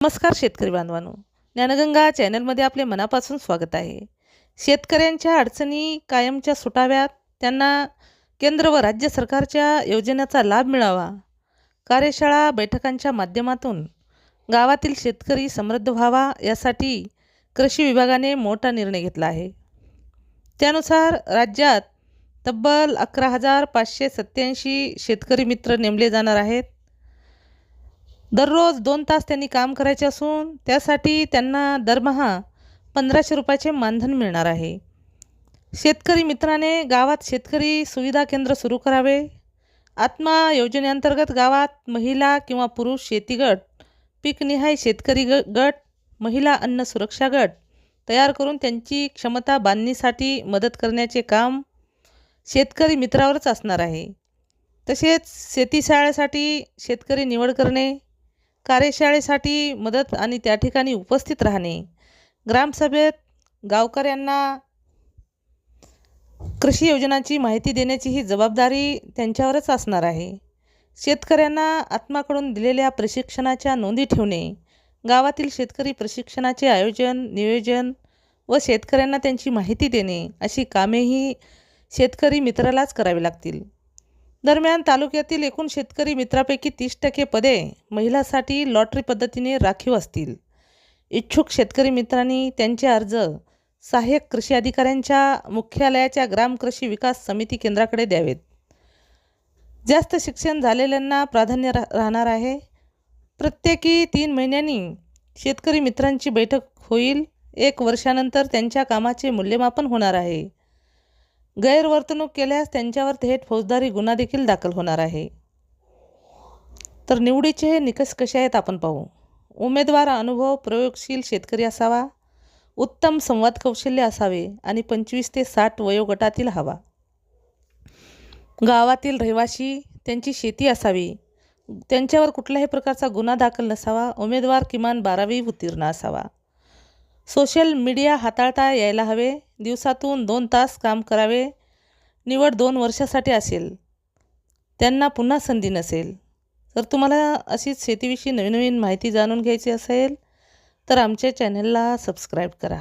नमस्कार शेतकरी बांधवांनो, ज्ञानगंगा चॅनलमध्ये आपले मनापासून स्वागत आहे. शेतकऱ्यांच्या अडचणी कायमच्या सुटाव्यात, त्यांना केंद्र व राज्य सरकारच्या योजनेचा लाभ मिळावा, कार्यशाळा बैठकांच्या माध्यमातून गावातील शेतकरी समृद्ध व्हावा यासाठी कृषी विभागाने मोठा निर्णय घेतला आहे. त्यानुसार राज्यात तब्बल 11,587 शेतकरी मित्र नेमले जाणार आहेत. दररोज 2 तास त्यांनी काम करायचे असून त्यासाठी त्यांना दरमहा 1500 रुपयाचे मानधन मिळणार आहे. शेतकरी मित्राने गावात शेतकरी सुविधा केंद्र सुरू करावे. आत्मा योजनेअंतर्गत गावात महिला किंवा पुरुष शेती गट, पीकनिहाय शेतकरी गट, महिला अन्न सुरक्षा गट तयार करून त्यांची क्षमता बांधणीसाठी मदत करण्याचे काम शेतकरी मित्रावरच असणार आहे. तसेच शेतीशाळेसाठी शेतकरी निवड करणे, कार्यशाळेसाठी मदत आणि त्या ठिकाणी उपस्थित राहणे, ग्रामसभेत गावकऱ्यांना कृषी योजनांची माहिती देण्याची ही जबाबदारी त्यांच्यावरच असणार आहे. शेतकऱ्यांना आत्माकडून दिलेल्या प्रशिक्षणाच्या नोंदी ठेवणे, गावातील शेतकरी प्रशिक्षणाचे आयोजन, नियोजन व शेतकऱ्यांना त्यांची माहिती देणे अशी कामेही शेतकरी मित्रालाच करावी लागतील. दरम्यान तालुक्यातील एकूण शेतकरी मित्रापैकी 30% पदे महिलांसाठी लॉटरी पद्धतीने राखीव असतील. इच्छुक शेतकरी मित्रांनी त्यांचे अर्ज सहाय्यक कृषी अधिकाऱ्यांच्या मुख्यालयाच्या ग्राम कृषी विकास समिती केंद्राकडे द्यावेत. जास्त शिक्षण झालेल्यांना प्राधान्य राहणार आहे. प्रत्येकी 3 महिन्यांनी शेतकरी मित्रांची बैठक होईल. 1 वर्षानंतर त्यांच्या कामाचे मूल्यमापन होणार आहे. गैरवर्तणूक केल्यास त्यांच्यावर थेट फौजदारी गुन्हा देखील दाखल होणार आहे. तर निवडीचे हे निकष कसे आहेत आपण पाहू. उमेदवार अनुभव प्रयोगशील शेतकरी असावा, उत्तम संवाद कौशल्य असावे आणि 25 ते 60 वयोगटातील हवा. गावातील रहिवासी, त्यांची शेती असावी, त्यांच्यावर कुठल्याही प्रकारचा गुन्हा दाखल नसावा. उमेदवार किमान 12वी उत्तीर्ण असावा. सोशल मीडिया हाताळता यायला हवे. दिवसातून 2 तास काम करावे. निवड 2 वर्षासाठी असेल. त्यांना पुन्हा संधी नसेल. जर तुम्हाला अशीच शेतीविषयी नवीन माहिती जाणून घ्यायची असेल तर आमच्या चॅनलला सबस्क्राईब करा.